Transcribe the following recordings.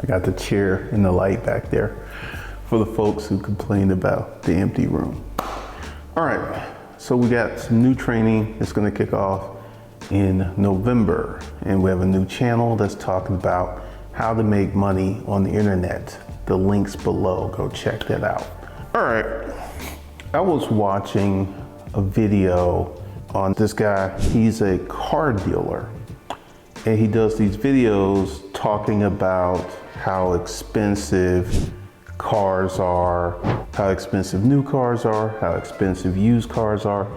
I got the chair and the light back there for the folks who complained about the empty room. All right, so we got some new training that's gonna kick off in November, and we have a new channel that's talking about how to make money on the internet. The link's below, go check that out. All right, I was watching a video on this guy. He's a car dealer, and he does these videos talking about how expensive cars are, how expensive new cars are, how expensive used cars are.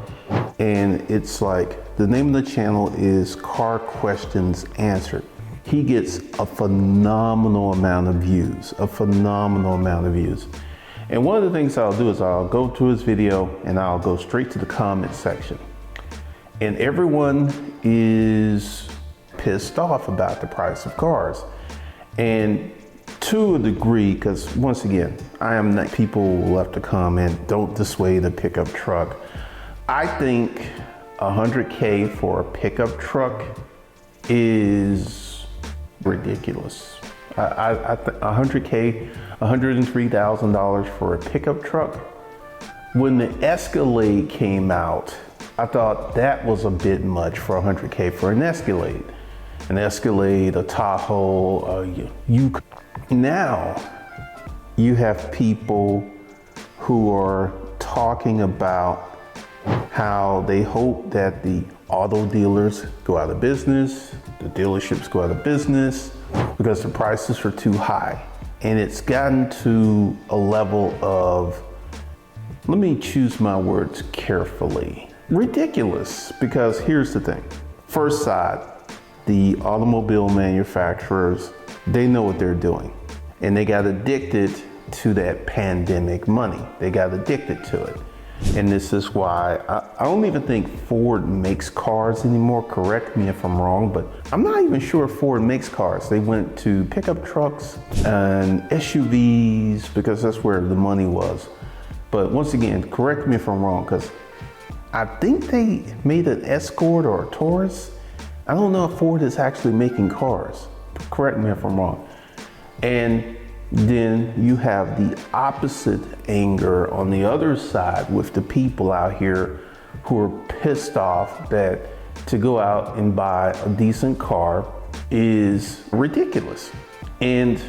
And it's like, the name of the channel is Car Questions Answered. He gets a phenomenal amount of views, And one of the things I'll do is I'll go to his video and I'll go straight to the comment section. And everyone is pissed off about the price of cars. And to a degree, because once again, I am not, people will have to comment, don't dissuade a pickup truck. I think $100K for a pickup truck is ridiculous. I think $100K, $103,000 for a pickup truck. When the Escalade came out, I thought that was a bit much for $100K for an Escalade. An Escalade, a Tahoe, Yukon. Now you have people who are talking about how they hope that the auto dealers go out of business, the dealerships go out of business because the prices are too high. And it's gotten to a level of, let me choose my words carefully, ridiculous. Because here's the thing, first side, the automobile manufacturers, they know what they're doing. And they got addicted to that pandemic money. They got addicted to it. And this is why I don't even think Ford makes cars anymore. Correct me if I'm wrong, but I'm not even sure Ford makes cars. They went to pickup trucks and SUVs because that's where the money was. But once again, correct me if I'm wrong, because I think they made an Escort or a Taurus. I don't know if Ford is actually making cars. Correct me if I'm wrong. And then you have the opposite anger on the other side with the people out here who are pissed off that to go out and buy a decent car is ridiculous. And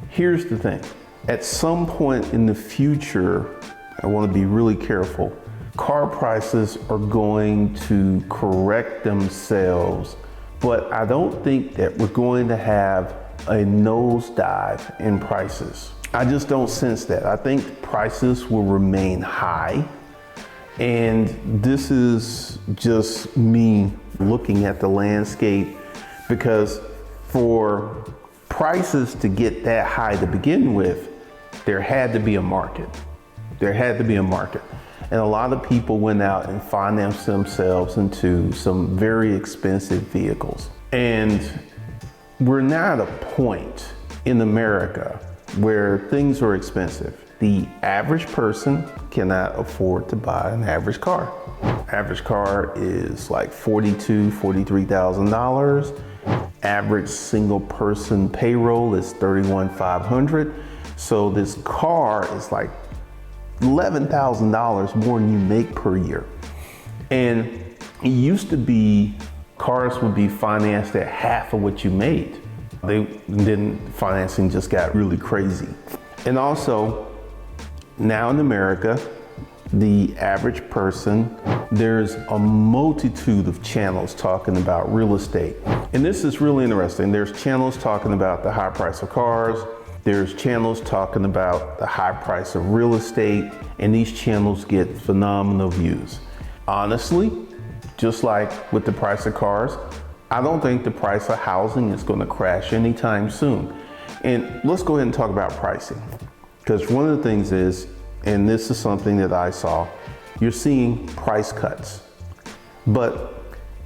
here's the thing, at some point in the future, I want to be really careful, car prices are going to correct themselves, but I don't think that we're going to have a nosedive in prices. I just don't sense that. I think prices will remain high. And this is just me looking at the landscape, because for prices to get that high to begin with, there had to be a market. There had to be a market. And a lot of people went out and financed themselves into some very expensive vehicles. And we're now at a point in America where things are expensive. The average person cannot afford to buy an average car. Average car is like $42,000, $43,000. Average single person payroll is $31,500. So this car is like $11,000 more than you make per year. And it used to be cars would be financed at half of what you made. Then financing just got really crazy. And also, now in America, the average person, there's a multitude of channels talking about real estate. And this is really interesting. There's channels talking about the high price of cars. There's channels talking about the high price of real estate. And these channels get phenomenal views. Honestly, just like with the price of cars, I don't think the price of housing is going to crash anytime soon. And let's go ahead and talk about pricing. Because one of the things is, and this is something that I saw, you're seeing price cuts. But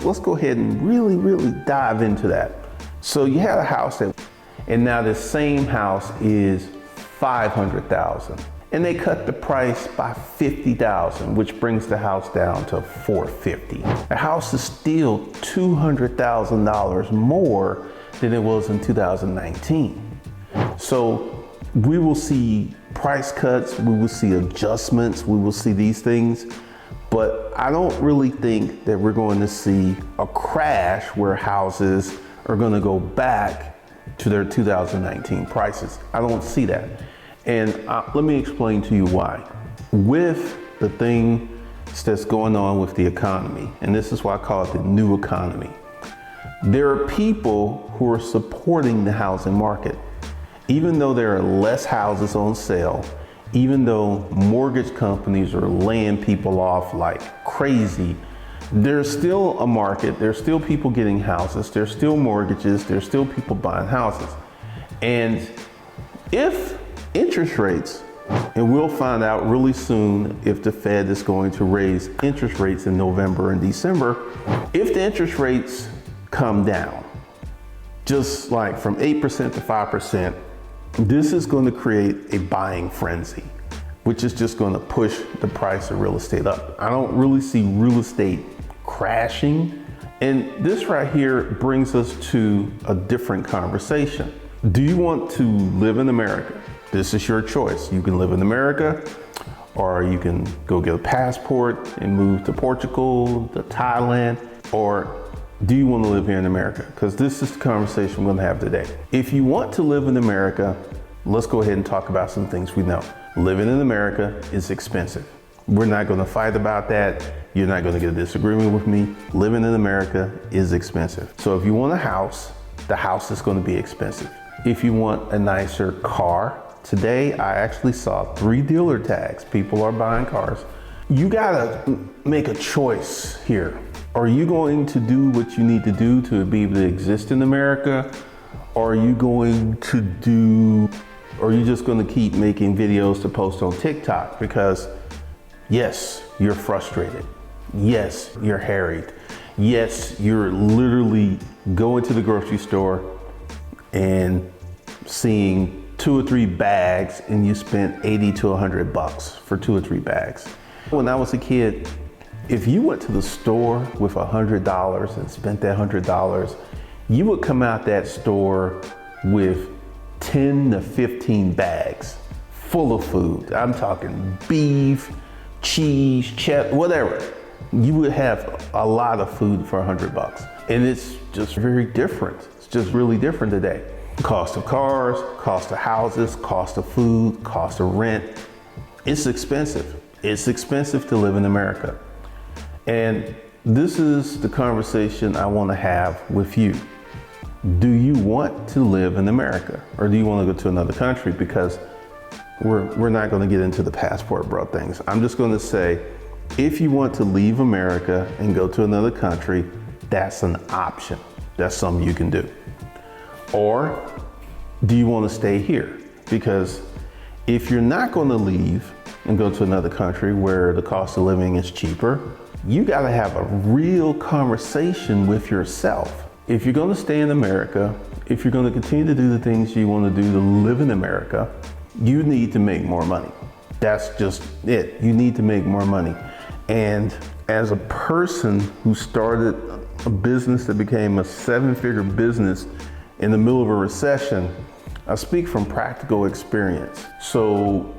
let's go ahead and really dive into that. So you had a house that, and now the same house is $500,000. And they cut the price by $50,000, which brings the house down to $450,000. The house is still $200,000 more than it was in 2019. So we will see price cuts, we will see adjustments, we will see these things, but I don't really think that we're going to see a crash where houses are going to go back to their 2019 prices. I don't see that. And let me explain to you why. With the thing that's going on with the economy, and this is why I call it the new economy, there are people who are supporting the housing market. Even though there are less houses on sale, even though mortgage companies are laying people off like crazy, there's still a market, there's still people getting houses, there's still mortgages, there's still people buying houses. And if interest rates, and we'll find out really soon if the Fed is going to raise interest rates in November and December, if the interest rates come down, just like from 8% to 5%, this is going to create a buying frenzy, which is just going to push the price of real estate up. I don't really see real estate crashing. And this right here brings us to a different conversation. Do you want to live in America? This is your choice. You can live in America, or you can go get a passport and move to Portugal, to Thailand, or do you want to live here in America? Because this is the conversation we're going to have today. If you want to live in America, let's go ahead and talk about some things we know. Living in America is expensive. We're not going to fight about that. You're not going to get a disagreement with me. Living in America is expensive. So if you want a house, the house is going to be expensive. If you want a nicer car, today I actually saw 3 dealer tags. People are buying cars. You gotta make a choice here. Are you going to do what you need to do to be able to exist in America? Or are you just gonna keep making videos to post on TikTok? Because yes, you're frustrated. Yes, you're harried. Yes, you're literally going to the grocery store and seeing 2 or 3 bags and you spent $80 to $100 for 2 or 3 bags. When I was a kid, if you went to the store with $100 and spent that $100, you would come out that store with 10 to 15 bags full of food. I'm talking beef, cheese, whatever. You would have a lot of food for $100. And it's just very different. It's just really different today. Cost of cars, cost of houses, cost of food, cost of rent. It's expensive. It's expensive to live in America. And this is the conversation I want to have with you. Do you want to live in America, or do you want to go to another country? Because we're not going to get into the passport bro things. I'm just going to say, if you want to leave America and go to another country, that's an option. That's something you can do. Or do you want to stay here? Because if you're not going to leave and go to another country where the cost of living is cheaper, you got to have a real conversation with yourself. If you're going to stay in America, if you're going to continue to do the things you want to do to live in America, you need to make more money. That's just it. You need to make more money. And as a person who started a business that became a 7-figure business in the middle of a recession, I speak from practical experience. So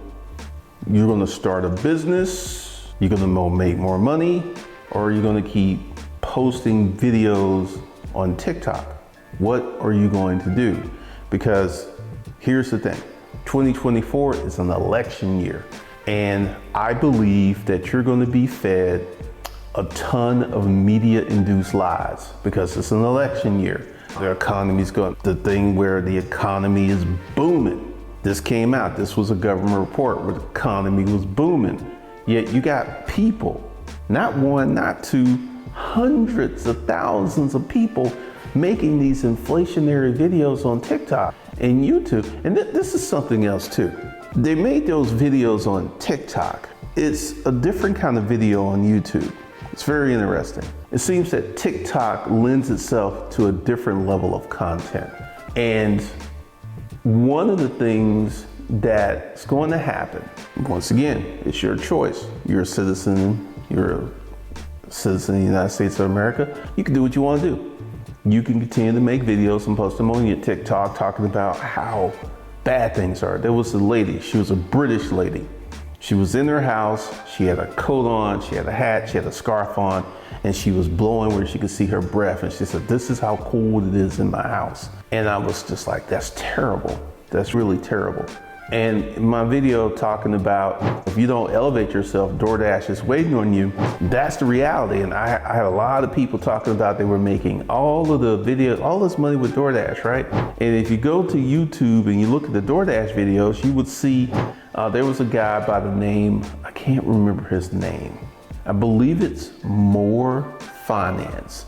you're going to start a business, you're going to make more money, or you're going to keep posting videos on TikTok. What are you going to do? Because here's the thing, 2024 is an election year. And I believe that you're going to be fed a ton of media-induced lies because it's an election year. The economy's going, the thing where the economy is booming. This came out, this was a government report where the economy was booming. Yet you got people, not one, not two, hundreds of thousands of people making these inflationary videos on TikTok and YouTube. And this is something else too. They made those videos on TikTok. It's a different kind of video on YouTube. It's very interesting. It seems that TikTok lends itself to a different level of content. And one of the things that's going to happen, once again, it's your choice. You're a citizen of the United States of America. You can do what you want to do. You can continue to make videos and post them on your TikTok talking about how bad things are. There was a lady, she was a British lady. She was in her house, she had a coat on, she had a hat, she had a scarf on, and she was blowing where she could see her breath. And she said, "This is how cold it is in my house." And I was just like, that's terrible. That's really terrible. And in my video talking about if you don't elevate yourself, DoorDash is waiting on you. That's the reality. And I had a lot of people talking about they were making all of the videos, all this money with DoorDash, right? And if you go to YouTube and you look at the DoorDash videos, you would see there was a guy by the name, I can't remember his name. I believe it's More Finance.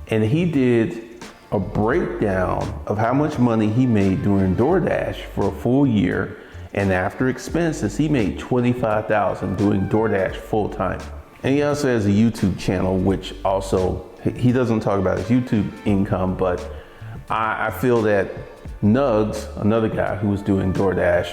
And he did a breakdown of how much money he made doing DoorDash for a full year. And after expenses, he made $25,000 doing DoorDash full time. And he also has a YouTube channel, which also, he doesn't talk about his YouTube income, but I feel that Nugs, another guy who was doing DoorDash,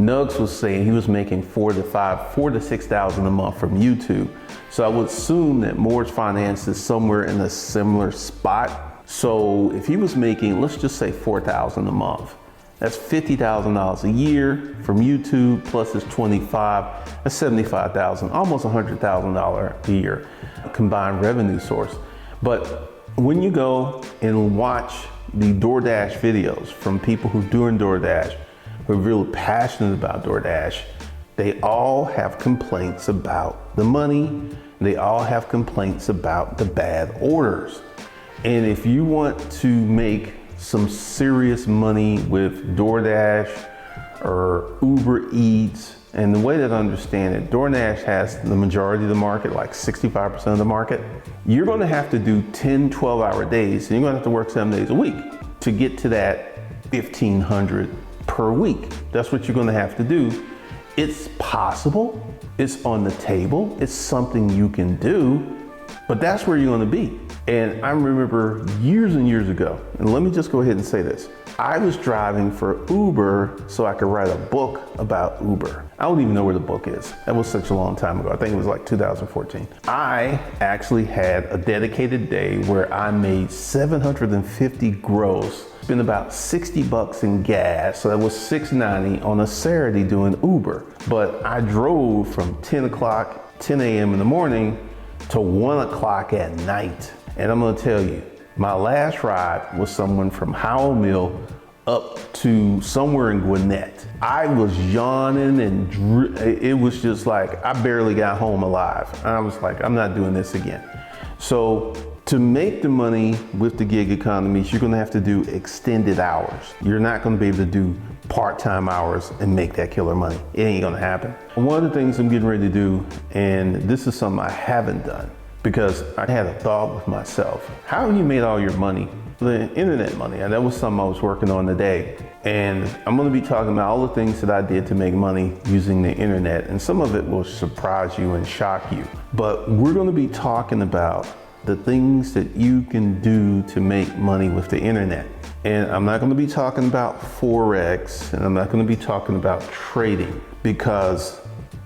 Nugs was saying he was making $4,000 to $6,000 a month from YouTube. So I would assume that Moore's Finance is somewhere in a similar spot. So if he was making, let's just say $4,000 a month, that's $50,000 a year from YouTube plus his 25, that's $75,000, almost $100,000 a year combined revenue source. But when you go and watch the DoorDash videos from people who are doing DoorDash, who are really passionate about DoorDash, they all have complaints about the money. They all have complaints about the bad orders. And if you want to make some serious money with DoorDash or Uber Eats, and the way that I understand it, DoorDash has the majority of the market, like 65% of the market. You're gonna have to do 10, 12-hour days, and you're gonna have to work 7 days a week to get to that $1,500 per week. That's what you're gonna have to do. It's possible, it's on the table, it's something you can do, but that's where you're gonna be. And I remember years and years ago, and let me just go ahead and say this. I was driving for Uber so I could write a book about Uber. I don't even know where the book is. That was such a long time ago. I think it was like 2014. I actually had a dedicated day where I made 750 gross, spent about 60 bucks in gas. So that was $6.90 on a Saturday doing Uber. But I drove from 10 a.m. in the morning to 1 o'clock at night. And I'm gonna tell you, my last ride was someone from Howell Mill up to somewhere in Gwinnett. I was yawning and it was just like, I barely got home alive. I was like, I'm not doing this again. So to make the money with the gig economies, you're gonna have to do extended hours. You're not gonna be able to do part-time hours and make that killer money. It ain't gonna happen. One of the things I'm getting ready to do, and this is something I haven't done, because I had a thought with myself. How have you made all your money? The internet money, and that was something I was working on today. And I'm gonna be talking about all the things that I did to make money using the internet, and some of it will surprise you and shock you. But we're gonna be talking about the things that you can do to make money with the internet. And I'm not gonna be talking about Forex, and I'm not gonna be talking about trading, because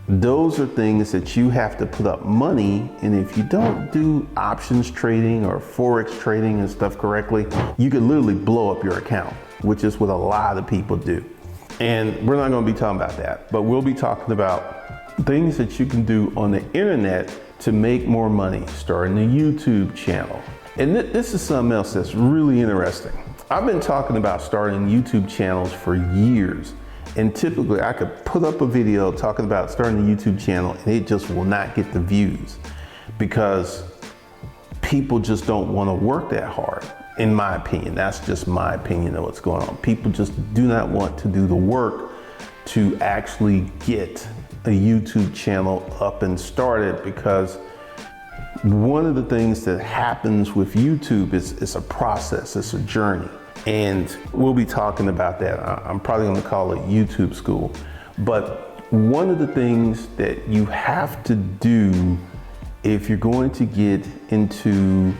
those are things that you have to put up money, and if you don't do options trading or Forex trading and stuff correctly, you could literally blow up your account, which is what a lot of people do. And we're not gonna be talking about that, but we'll be talking about things that you can do on the internet to make more money, starting a YouTube channel. And this is something else that's really interesting. I've been talking about starting YouTube channels for years. And typically I could put up a video talking about starting a YouTube channel and it just will not get the views because people just don't want to work that hard. In my opinion, that's just my opinion of what's going on. People just do not want to do the work to actually get a YouTube channel up and started, because one of the things that happens with YouTube is it's a process, it's a journey. And we'll be talking about that. I'm probably gonna call it YouTube school. But one of the things that you have to do if you're going to get into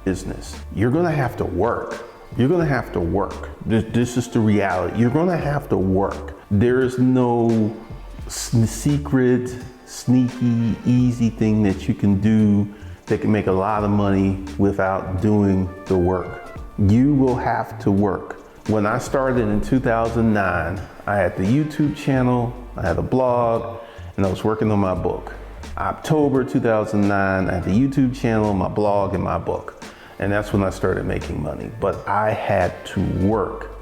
business, you're gonna have to work. You're gonna have to work. This is the reality. You're gonna have to work. There is no secret, sneaky, easy thing that you can do that can make a lot of money without doing the work. You will have to work. When I started in 2009, I had the YouTube channel, I had a blog, and I was working on my book. October 2009, I had the YouTube channel, my blog, and my book. And that's when I started making money. But I had to work.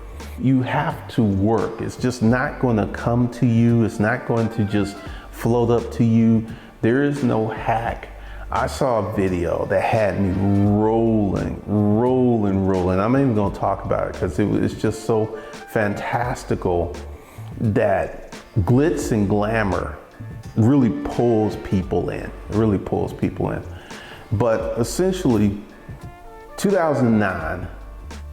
You have to work. It's just not going to come to you. It's not going to just float up to you. There is no hack. I saw a video that had me rolling. I'm not even going to talk about it because it's just so fantastical that glitz and glamour really pulls people in. It really pulls people in. But essentially, 2009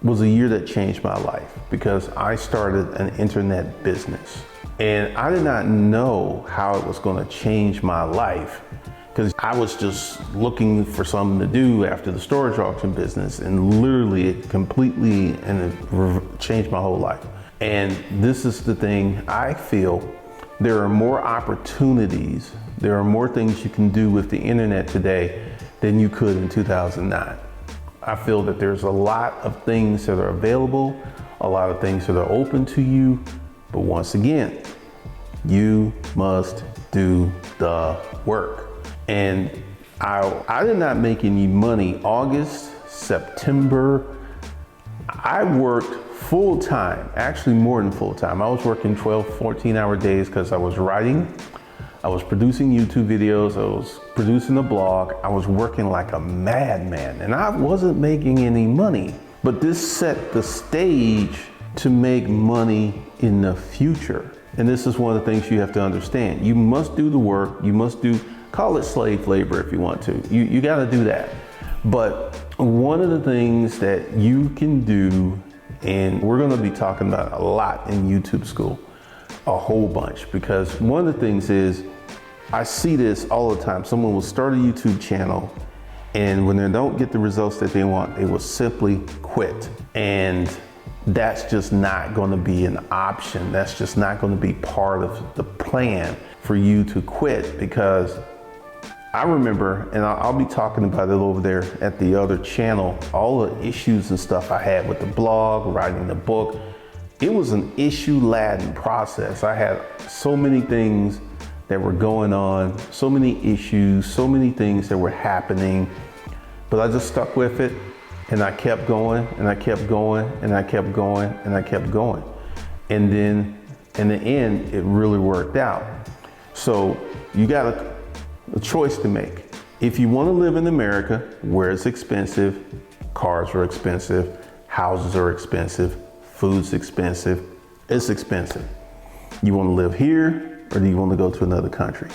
was a year that changed my life because I started an internet business. And I did not know how it was going to change my life because I was just looking for something to do after the storage auction business, and literally it completely changed my whole life. And this is the thing, I feel there are more opportunities, there are more things you can do with the internet today than you could in 2009. I feel that there's a lot of things that are available, a lot of things that are open to you, but once again, you must do the work. And I did not make any money August, September. I worked full time, actually more than full time. I was working 12, 14-hour days because I was writing, I was producing YouTube videos, I was producing a blog, I was working like a madman, and I wasn't making any money. But this set the stage to make money in the future. And this is one of the things you have to understand. You must do the work, you must call it slave labor if you want to. You gotta do that. But one of the things that you can do, and we're gonna be talking about a lot in YouTube school, a whole bunch, because one of the things is, I see this all the time. Someone will start a YouTube channel, and when they don't get the results that they want, they will simply quit. And that's just not gonna be an option. That's just not gonna be part of the plan for you to quit, because I remember, and I'll be talking about it over there at the other channel, all the issues and stuff I had with the blog, writing the book. It was an issue-laden process. I had so many things that were going on, so many issues, so many things that were happening, but I just stuck with it, and I kept going, and I kept going, and I kept going, and I kept going. And then in the end, it really worked out. So you got a choice to make. If you want to live in America, where it's expensive, cars are expensive, houses are expensive, food's expensive, it's expensive. You want to live here, or do you want to go to another country?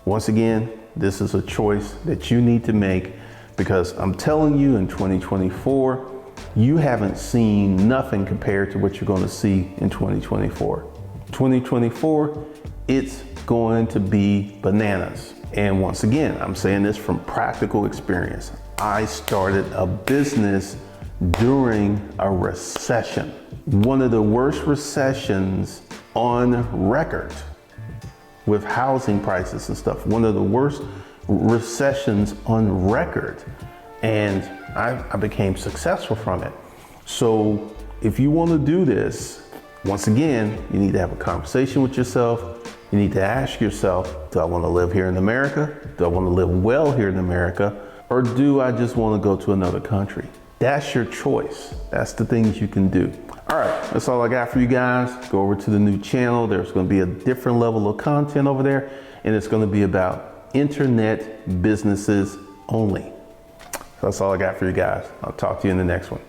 Once again, this is a choice that you need to make, because I'm telling you, in 2024, you haven't seen nothing compared to what you're going to see in 2024. 2024, it's going to be bananas. And once again, I'm saying this from practical experience. I started a business during a recession, one of the worst recessions on record, with housing prices and stuff, one of the worst recessions on record. And I became successful from it. So if you want to do this, once again, you need to have a conversation with yourself. You need to ask yourself, do I want to live here in America? Do I want to live well here in America? Or do I just want to go to another country? That's your choice. That's the things you can do. All right, that's all I got for you guys. Go over to the new channel. There's going to be a different level of content over there, and it's going to be about internet businesses only. So that's all I got for you guys. I'll talk to you in the next one.